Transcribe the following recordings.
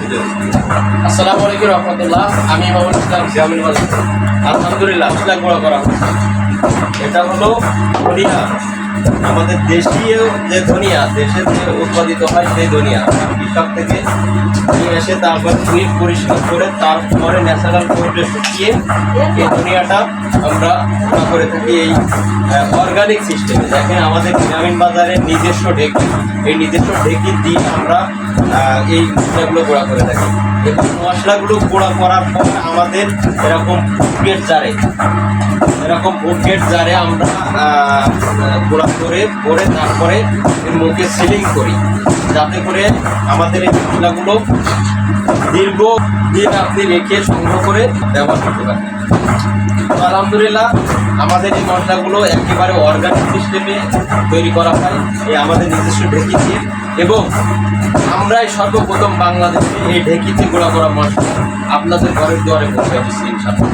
আসসালামু আলাইকুম রহমতুল্লাহ। আমি মামুনুল ইসলাম জিয়ামিল মালিক। আলহামদুলিল্লাহ মশলা গুঁড়া করা হচ্ছে। এটা হলো ধনিয়া, আমাদের দেশীয় যে ধনিয়া, দেশে যে উৎপাদিত হয় সেই ধনিয়া কৃষক থেকে নিয়ে এসে তারপর ধুয়ে পরিষ্কার করে তারপরে ন্যাচারাল পরিবে শুকিয়ে এই ধনিয়াটা আমরা করে থাকি এই অর্গানিক সিস্টেমে। দেখেন আমাদের গ্রামীণ বাজারের নিজস্ব ঢেকি, এই নিজস্ব ঢেকি দিয়ে আমরা এই মশলাগুলো গুঁড়া করে থাকি। এবং মশলাগুলো গুঁড়া করার পর আমাদের এরকম বুকেট জারে আমরা গুঁড়া করে তারপরে এর মুখে সিলিং করি, যাতে করে আমাদের এই মশলাগুলো দীর্ঘদিন আপনি রেখে সংগ্রহ করে ব্যবহার করতে পারেন। তো আলহামদুলিল্লাহ আমাদের এই মশলাগুলো একেবারে অর্গানিক সিস্টেমে তৈরি করা হয় এই আমাদের নিজস্ব ঢেকিতে, এবং আমরাই সর্বপ্রথম বাংলাদেশে এই ঢেকিতে গুঁড়া করা মশলা আপনাদের ঘরের দুয়ারে পৌঁছে দিচ্ছি ইনশাআল্লাহ।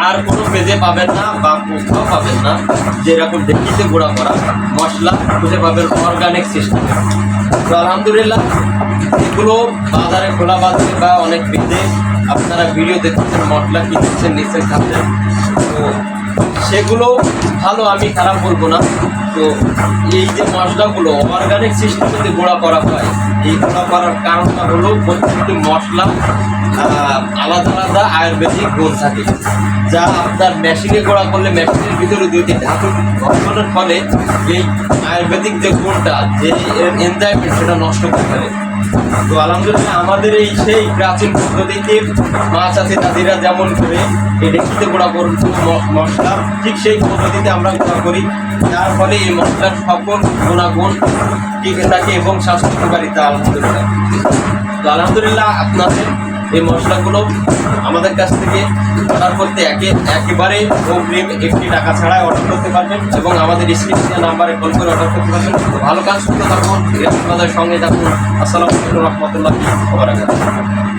আর কোনো পেজে পাবেন না বা কোথাও পাবেন না যেরকম ঢেকিতে গুঁড়া করা মশলা খুঁজে পাবেন অর্গানিক সিস্টেমে। তো আলহামদুলিল্লাহ এগুলো বাজারে, খোলা বাজারে বা অনেক পেজে আপনারা ভিডিও দেখতেছেন, মশলা কিনতেছেন, নিশ্চয়ই খাচ্ছেন। তো সেগুলো ভালো, আমি খারাপ বলবো না। তো এই যে মশলাগুলো অর্গানিক সিস্টেমে গুঁড়া করা হয়, এই গুঁড়া করার কারণটা হলো প্রত্যেকটি মশলা আলাদা আলাদা আয়ুর্বেদিক গুণ থাকে, যা আপনার মেশিনে গুঁড়া করলে মেশিনের ভিতরে দুইটি ধাতু ঘটনার ফলে এই আয়ুর্বেদিক যে গুণটা, যে এনজাইমেন্ট, সেটা নষ্ট করে ফেলে। তো আলহামদুলিল্লাহ আমাদের এই সেই প্রাচীন পদ্ধতিতে মা চাচি দাদিরা যেমন করে এই ঢেকিতে গুঁড়া করত মশলা, ঠিক সেই পদ্ধতিতে আমরা গুঁড়া করি, যার ফলে এই মশলার সকল গুণাগুণ টিকে থাকে এবং স্বাস্থ্য উপকারিতা আলহামদুলিল্লাহ। তো আলহামদুলিল্লাহ আপনাদের এই মশলাগুলো আমাদের কাছ থেকে অর্ডার করতে একেবারে অগ্রিম একটি টাকা ছাড়াই অর্ডার করতে পারবেন, এবং আমাদের স্ক্রিনে নাম্বারে কল করে অর্ডার করতে পারবেন। ভালো কাজ করতে থাকুন, সঙ্গে থাকুন। আসসালামু আলাইকুম রহমতুল্লাহি ওয়া বারাকাতুহু।